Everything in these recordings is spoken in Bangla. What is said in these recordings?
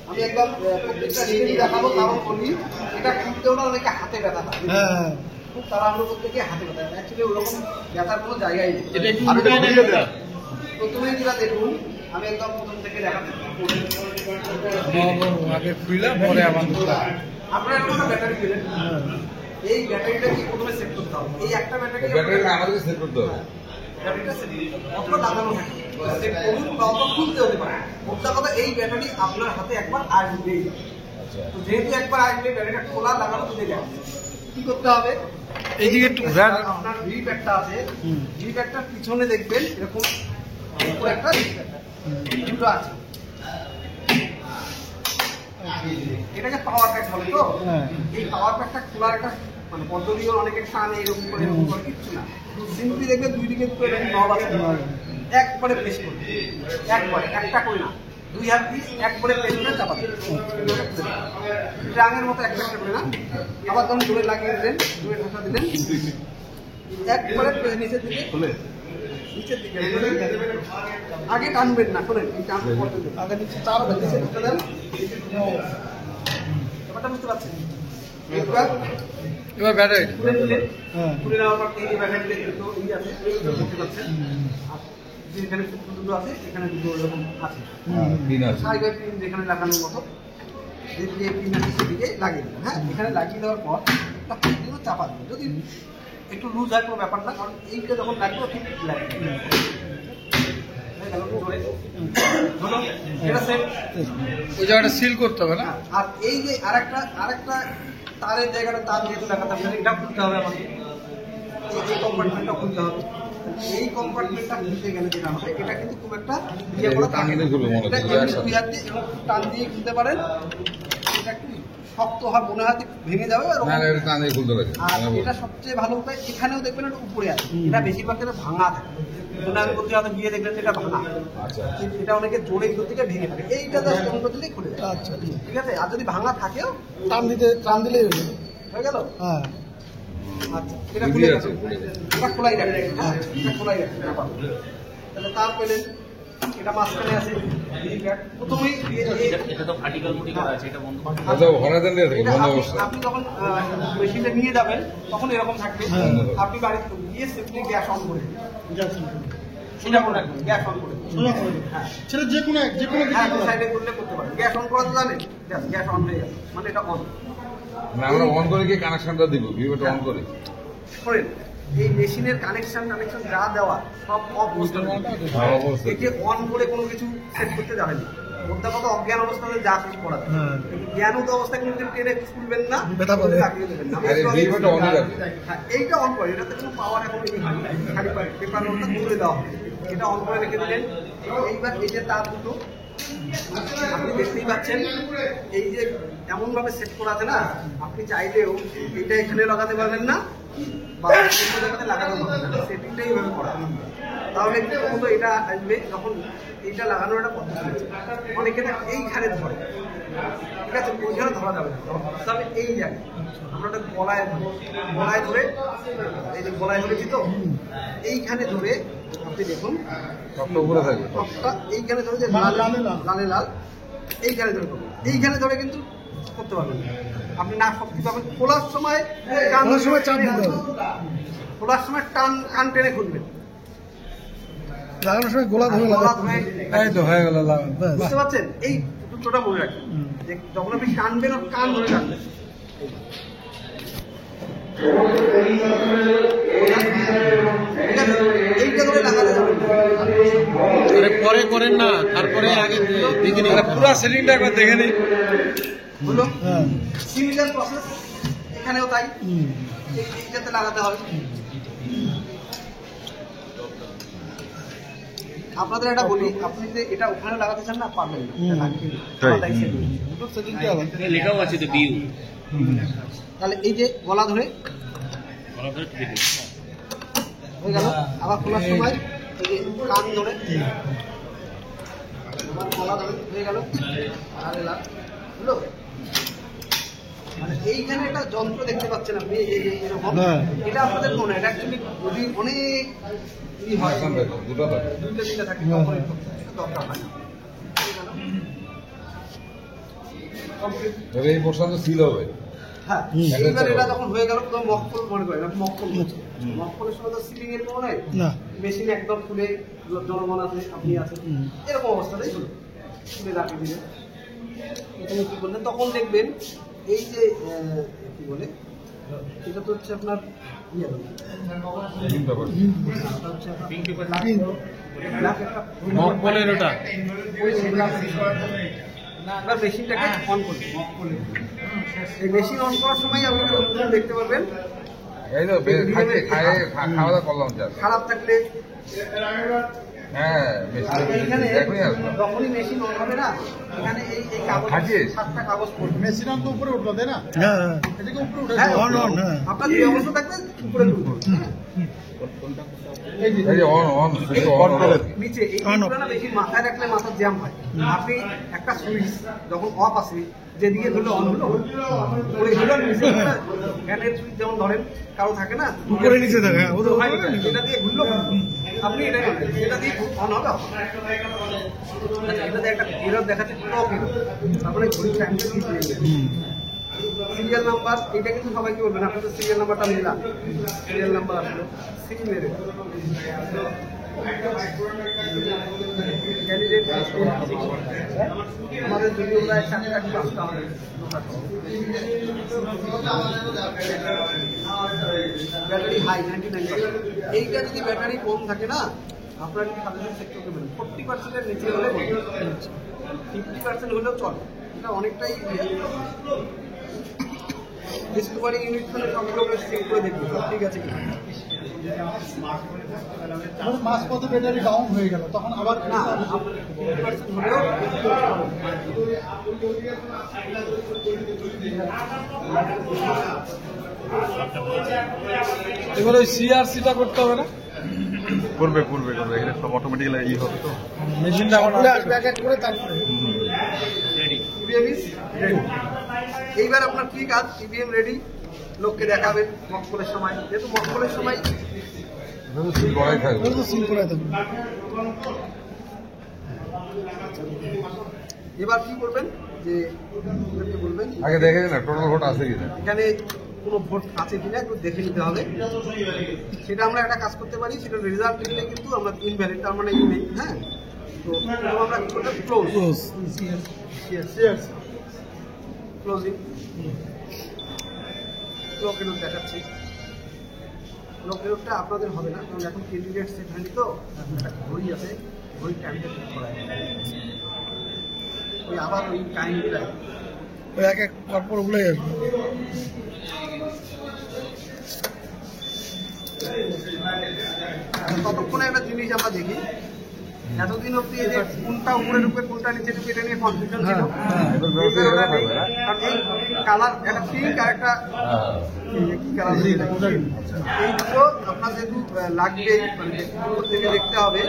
আমি একদম প্রত্যেকটা স্টেপই দেখাবো, কারণ বলি এটা খুলতেও না অনেকে হাতে ব্যথা পায়, খুব তাড়াহুড়ো করতে গিয়ে হাতে ব্যথা। অ্যাকচুয়ালি ওরকম ব্যথার কোনো জায়গায় নেই। প্রথমেই যেটা দেখুন, আমি একদম প্রথম থেকে দেখাবো। আগে খুললাম পরে আবার আপনারা একটা ব্যাটারি পেলেন, এই ব্যাটারিটা কি প্রথমে সেট করতে হবে। এই একটা ব্যাটারি আমাদের সেট করতে হবে। ব্যাটারিটা সেট অতটা লাগানো থাকে, সেট করুন বা অত খুলতে হতে পারে। মোদ্দা কথা, এই ব্যাটারি আপনার হাতে একবার আসবেই। তো যেহেতু একবার আসবে, ব্যাটারিটা খোলা লাগানো বুঝে যাবে। কি করতে হবে, এইদিকে একটু আপনার ভি প্যাডটা আছে, ভি প্যাডটার পিছনে দেখবেন এরকম একটা দুটো আছে, এটাকে পাওয়ার প্যাক বলে। তো এই পাওয়ার প্যাকটা খোলার একটা মানে পদ্ধতিও অনেকে টানে এরকম করে কিচ্ছু না, সিম্পলি দেখবে দুই দিকে দুটো এরকম নব আছে, একবারে প্রেস করবে, একবারে একটা করে না, দুই হাত দিয়ে একবারে প্রেস করে চাপাতে ট্রাঙের মতো একটা করে না। আবার তখন জোরে লাগিয়ে দিলেন, জোরে ঢাকা দিলেন, একবারে নিচের দিকে খুলে নিচের দিকে আগে টানবেন না, খোলেন আগে নিচে চার নিচে ঢুকে দেন। ব্যাপারটা বুঝতে পারছেন? এবার ব্যাটারি খুলে নেওয়ার পর এই ব্যাটারিতে দুটো ই আছে, বুঝতে পারছেন? আর যেখানে দুটো আছে এখানে দুটো এরকম আছে, সাইডে পিন যেখানে লাগানোর মতো যেদিকে পিন আছে সেদিকে লাগিয়ে দেবেন। হ্যাঁ, এখানে লাগিয়ে দেওয়ার পর একটা চাপা দেবেন। যদি একটু লুজ হয় কোনো ব্যাপার না, কারণ এইটা যখন লাগবে ঠিক লাগবে। ওই জায়গাটা সিল করতে হবে না। আর এই যে আরেকটা তারের জায়গাটা তার যেহেতু লাগাতে হবে, এটা খুলতে হবে আমাকে, এই কম্পার্টমেন্টটা খুলতে হবে। এই কম্পার্টমেন্টটা খুলতে গেলে যেটা হবে, এটা কিন্তু খুব একটা ইয়ে করা থাকে না, টান দিয়ে খুলতে পারেন। এটা একটু শক্ত হয় মনে হয়, ভেঙে যাবে। আর এটা সবচেয়ে ভালো উপায়, এখানেও দেখবেন এটা উপরে আছে, এটা বেশিরভাগ ভাঙা থাকে। আমি বলতে হয়তো গিয়ে দেখবেন এটা ভাঙা, এটা অনেকে জোরে ভিতর থেকে ভেঙে থাকে, এইটা জাস্ট অন্য দিলেই খুলে যায়। আচ্ছা, ঠিক আছে। আর যদি ভাঙা থাকেও টান দিলেই হয়ে গেল। হ্যাঁ, আচ্ছা, এটা খুলে গেছে, এটা খোলাই রাখবে। হ্যাঁ, এটা খোলাই রাখবে। তাহলে তার পেলেন, এটা মাঝখানে আছে। প্রথমেই আপনি যখন মেশিনটা নিয়ে যাবেন তখন এরকম থাকবে। আপনি বাড়িতে গিয়ে সিম্পলি গ্যাস অন করে সেটা মনে রাখবেন, গ্যাস অন করে সেটা যে কোনো সাইডে করলে করতে পারেন। গ্যাস অন করা তো জানেন, গ্যাস অন হয়ে গেছে মানে এটা অন। আমরা অন করে কি কানেকশনটা দিব, ভিভোটা অন করে করেন। এই মেশিনের কানেকশন যা দেওয়া সব অফ অবস্থা, একে অন করে কোনো কিছু সেট করতে যাবেন না। মোদ্দা কথা, অজ্ঞান অবস্থাতে যা কিছু করা যায়, জ্ঞানত অবস্থায় কোনো টেনে খুলবেন না, লাগিয়ে দেবেন না। হ্যাঁ, এইটা অন করে, এটাতে কোনো পাওয়ার এখন খালি পেপার নোটটা তুলে দেওয়া হবে, এটা অন করে রেখে দিলেন। এইবার এই যে তার দুটো আপনি দেখতেই পাচ্ছেন, এই যে এমন ভাবে সেট করা আছে না, আপনি চাইলেও এটা এখানে লাগাতে পারবেন না বা লাগানো হবে না, সেটিংটাই এভাবে করা। তাহলে প্রথমত এটা আসবে, যখন এইটা লাগানোর একটা পদ্ধতি আছে, অনেকে এইখানে ধরে, ঠিক আছে, ওইখানে ধরা যাবে না, তবে এই জায়গায় আমরা ওটা গলায় ধরে, এই যে গলায় ধরেছি তো, এইখানে ধরে আপনি দেখুন এইখানে ধরে যে লালে লাল এইখানে ধরে করবেন, এইখানে ধরে কিন্তু করতে পারবেন আপনি না শক্তি পাবেন। খোলার সময় টান টেনে খুলবেন, লাগানোর সময় গোলা ধরে হয়ে গেল। বুঝতে পারছেন? এই দুটোটা মনে রাখবেন, যে যখন আপনি টানবেন ওর কান ধরে রাখবেন। এইটা ধরে লাগাতে যাবেন, পরে করেন না, তারপরে আগে দেখে নিন, পুরো সেটিংটা একবার দেখে নিন। হলো সিমিলার প্রসেস এখানেও তাই, এইটাতে লাগাতে হবে। আপনাদের এটা বলি, আপনি যে এটা ওখানে লাগাতে চান না, পারবেন না, লেখাও আছে তো বিউ। তাহলে এই যে গলা ধরে হয়ে গেল। আবার খোলার সময় এই যে কান ধরে আবার গলা ধরে হয়ে গেল। হলো মানে এইখানে একটা যন্ত্র দেখতে পাচ্ছেন আপনি, এরকম এটা আপনাদের মনে, এটা অ্যাকচুয়ালি যদি অনেক হয় দুটো থাকে। দুটো তিনটা থাকে তখন এটা দরকার হয় না। কমপ্লিট। তবে এই পোর্শন তো সিল হবে। হ্যাঁ, এইবার এটা যখন হয়ে গেল তখন মক্কল মনে করেন, মক্কল হচ্ছে মক্কলের সময় তো সিলিং এর কোনো নাই, মেশিন একদম খুলে জনগণ আছে, আপনি আছেন, এরকম অবস্থাতেই হলো খুলে রাখি দিলে প্রথমে কি করলেন তখন দেখবেন এই যে কি বলে এটা তো হচ্ছে আপনার ইয়ে মকবলের ওটা এবার মেশিনটাকে অন করবেন। এই মেশিন অন করার সময় আপনি দেখতে পারবেন এই তো খাওয়া দাওয়া করলাম যা খারাপ থাকলে হ্যাঁ এইখানে এখনই আসলাম। যখনই মেশিন অন হবে না এখানে এই কাগজ থাকিস? 7টা কাগজ পড়বে। মেশিন তো উপরে উঠলো তাই না? এদিকে উপরে উঠে হ্যাঁ, আপনার যে অবস্থা থাকবে উপরে তুলবো এই যে অন শুধু অন করে নিচে এই পুরো না বেশি মাথায় রাখলে মাথার জ্যাম হয়। আপনি একটা সুইচ যখন অফ আছে যেদিকে ধরলে অন হলো উপরে হলো নিচে ফ্যানের সুইচ যেমন ধরেন কারো থাকে না উপরে নিচে থাকে, হ্যাঁ, ওদের হয় না, এটা দিয়ে ঘুরলো আপনি এটা করবেন, এটা দিয়ে অন হবে। এটাতে একটা এরর দেখাচ্ছে ক্লক এরর, তারপরে ঘড়ির টাইমটা দিয়ে সিরিয়াল নাম্বার, এটা কিন্তু সবাই কি বলবেন আপনাদের সিরিয়াল নাম্বারটা মিলান, সিরিয়াল নাম্বার আসলো সিম মেরে ক্যান্ডিডেট আমাদের যদিও প্রায় 4টা কি 5টা হবে। ব্যাটারি হাই 99%, এইটা যদি ব্যাটারি কম থাকে না আপনার কি সাথে সাথে চেক করতে পারেন 40%-এর নিচে হলে 50% হলেও চলে, এটা অনেকটাই ডিসকভারি ইউনিট মানে সবগুলো চেক করে দেখবো ঠিক আছে কিনা। মাস কত ব্যাটারি ডাউন হয়ে গেল তখন আবার না 50% হলেও এবার ওই সিআরসিটা করতে হবে না? করবে এখানে সব অটোমেটিক্যালি ই হবে তো মেশিনটা এখন করে তারপরে ইভিএম ইজ রেডি। এইবার আপনার কি কাজ, ইভিএম রেডি, লোককে দেখাবেন মক্কলের সময়, যেহেতু মক্কলের সময় সিল করাই থাকবে। সিল করে থাকবে। এবার কি করবেন যে ওদেরকে বলবেন আগে দেখে না টোটাল ভোট আছে কিনা। এখানে কোনো ভোট আছে কিনা একটু দেখে নিতে হবে। সেটা আমরা একটা কাজ করতে পারি, সেটা রেজাল্ট দিলে কিন্তু আমরা ইনভ্যালিড, তার মানে নেই। হ্যাঁ, তো আমরা কি করতে ক্লোজ ক্লোজিং ক্লক এর দেখাচ্ছি। ক্লক এরটা আপনাদের হবে না, কারণ এখন ক্যান্ডিডেট সেট হয়নি তো, একটা ঘড়ি আছে, ঘড়ির টাইমটা ঠিক করা ওই আবার ওই টাইমটা ওই এক এক পরপর উঠে যাবে। ততক্ষণে একটা জিনিস আমরা দেখি, এতদিন অব্দি এই যে কোনটা উপরে ঢুকে কোনটা নিচে ঢুকে এটা নিয়ে কনফিউশন ছিল, কারণ এই কালার একটা পিঙ্ক আর একটা কি কালার, এই দুটো আপনার যেহেতু লাগবে মানে উপর থেকে দেখতে হবে,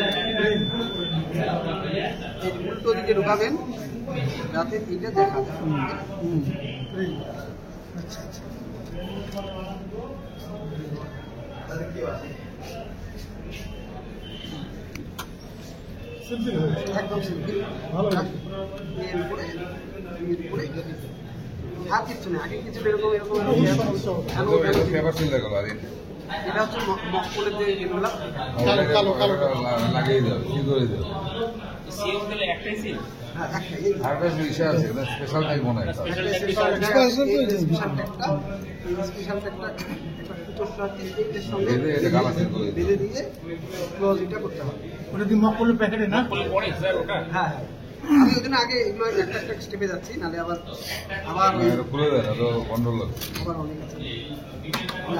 এই উল্টো দিকে ঢোকাবেন যাতে এইটা দেখা যায়। একদম সিম্পল, ভালো লাগে। এর উপরে আর কিছু নেই, আগে কিছু এরকম পেপার সিল দেখো আর এটা হচ্ছে মক্কলের যে যেগুলো কালো লাগিয়ে দাও কি করে দাও। হ্যাঁ একটাই আর একটা বিষয় আছে স্পেশাল টাইপ মনে হয়। বেঁধে দিয়ে ক্লোজ এটা করতে হবে। ওটা কি মকবুলের প্যাকেটে না? হ্যাঁ, আমি ওই জন্য আগে এগুলো একটা একটা স্টেপে যাচ্ছি, নাহলে আবার খুলে দেন তো কন্ট্রোল আবার অনেক আছে,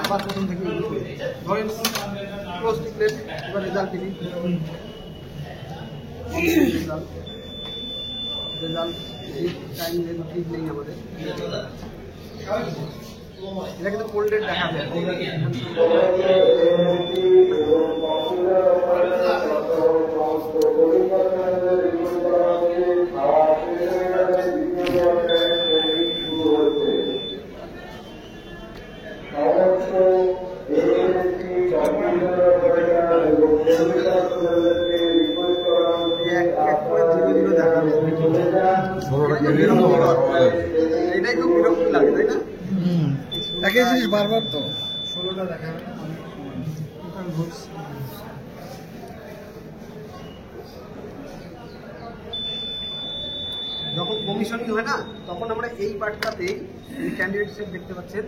আবার প্রথম থেকে ধরেন ক্লোজ টিপলেন, এবার রেজাল্ট দিবি, রেজাল্ট টাইম ঠিক নেই আমাদের, এটা কিন্তু ফোল্ডেড দেখা যায়। ষোলোটা ক্যান্ডিডেট তো বলা সময় লাগবে। এটাই খুব বিরক্তি লাগে, তাই না? একই জিনিস বারবার তো। যখন কমিশনিং হয় না, তখন আমরা এই পার্টটাতেই ক্যান্ডিডেট সেট দেখতে পাচ্ছেন,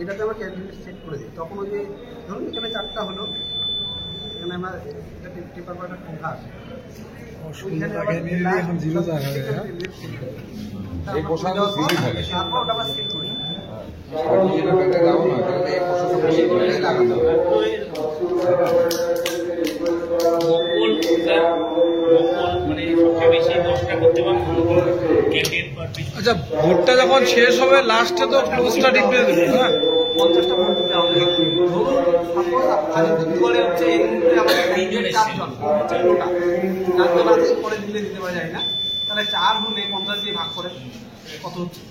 এটাতে আমরা ক্যান্ডিডেট সেট করে দিই। তখন ওই যে ধরুন এখানে 4টা হলো, এখানে আমরা পেপার পার্টের সংখ্যা আছে, ওইখানে আবার এখন 0 দেখা যায়, হ্যাঁ? এই প্রশ্নটা সিলি থাকে। তারপর ওটা আবার সেট করি। সার্টিফিকেটে যাবো না, তাহলে এই প্রশ্নটা বেশি করে লাগাতে হবে। মানে সবচেয়ে বেশি 10টা করতে পারবো ক্যান্ডিডেট পার পিস। আচ্ছা, ভোটটা যখন শেষ হবে লাস্টে তো ক্লোজটা ডিক্লেয়ার দেবে না? 50টা ভোট দিতে হবে। ধরুন সাপোজ আপনাদের বুথগড়ে হচ্ছে এই মুহূর্তে আমাদের ক্যান্ডিডেট 4জন, 4জন আছে, পরে দিলে দিতে পারা যায় না, তাহলে 4 হলে 50 দিয়ে ভাগ করে কত হচ্ছে?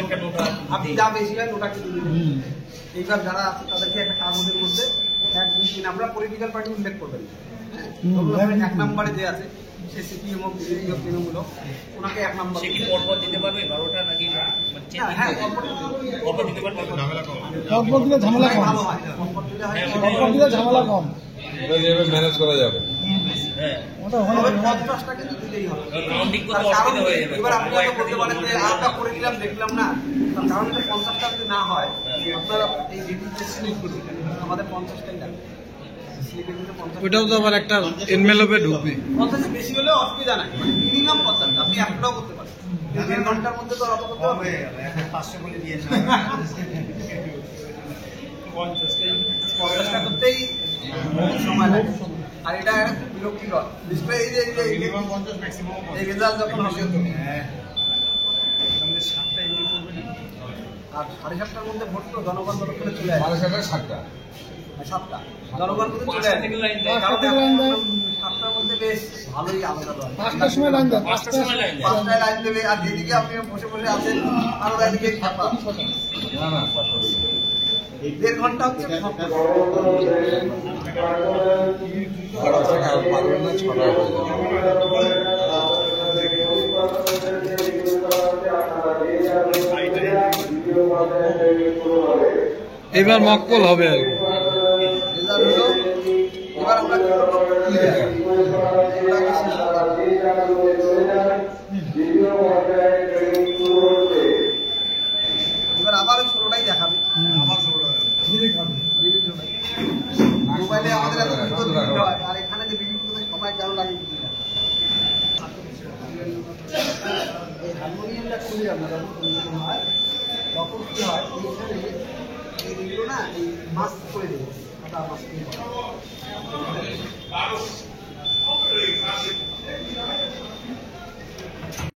একটা নোটা আপনি যা বেশি হয় ওটা কিন্তু দিবেন। এইবার যারা আছে তাদেরকে একটা কাগজের মধ্যে 1, 2, 3 আমরা পলিটিক্যাল পার্টি উল্লেখ করবেন। ধরুন আপনার 1 নম্বরে যে আছে সে সিপিএম হোক, বিজেপি হোক, তৃণমূল হোক, ওনাকে 1 নম্বর। সে কি পরপর দিতে পারবে 12টা নাকি হ্যাঁ, পরপর দিতে পারবে? পরপর দিলে ঝামেলা কম। ভালো হয়, কম্পোর্ট দিলে হয়। পরপর দিলে ঝামেলা কম। এটা যেভাবে ম্যানেজ করা যাবে। হ্যাঁ, ওটা হয় তবে না। 50টা কিন্তু দিতেই হবে। কাউন্টিং তার করতে কারণ অসুবিধা হয়ে যাবে। এবার আপনি হয়তো বলতে পারেন যে আমরা করে দিলাম, দেখলাম না, তার কারণ হচ্ছে 50টা যদি না হয়, আপনারা এই ডিটেলসে স্লিপ করুন, আমাদের 50টাই লাগবে। স্লিপের মধ্যে 50 ওইটাও তো আবার একটা এনভেলপে ঢুকবে। 50 বেশি হলেও অসুবিধা নাই, মানে মিনিমাম 50, আপনি 1টাও করতে পারেন। 1.5 ঘন্টার মধ্যে তো আর অত করতে হবে। 50টা করতেই সময় লাগে। আর এটা একটা বিরক্তিকর, বিশেষ করে এই যে এই রেজাল্ট যখন হবে, আর 7:30টার মধ্যে ভোট তো জনগণ তরফ থেকে চলে আসে। মানে সেটা 7টা। 7টা জনগণ কিন্তু চলে আসে। থেকে লাইন দেয়। কারণ 5টা লাইন দেয়। 7টার মধ্যে বেশ ভালোই আলাদা হয়। 5টার সময় লাইন দেয়, 5টার সময় লাইন দেয়। 5টায় লাইন দেবে, আর যেদিকে আপনি বসে বসে আছেন আরো লাইনকে ছাপা। না না 5টা দিকে। 1.5 ঘন্টা হচ্ছে ভোট। আর আছে আর পারবেন না 6টা হয়ে যাবে। এবার মক্কল হবে আর কি। রেজাল্ট হলো, এবার আমরা কি করবো? ক্লিয়ার। এটাকে শেষ করবো। এবার আবার ওই 16টাই দেখাবে। Delete হবে। মোবাইলে আমাদের এত বিপদ হয়, আর এখানে যে বিদ্যুৎ সময় কেন লাগে বুঝি না। এই হারমোনিয়ামটা খুলে আমরা যখন পরিবর্তন হয়, তখন কি হয়, এইখানে এইগুলো না এই মাস্ক করে দেবো, মাস্ক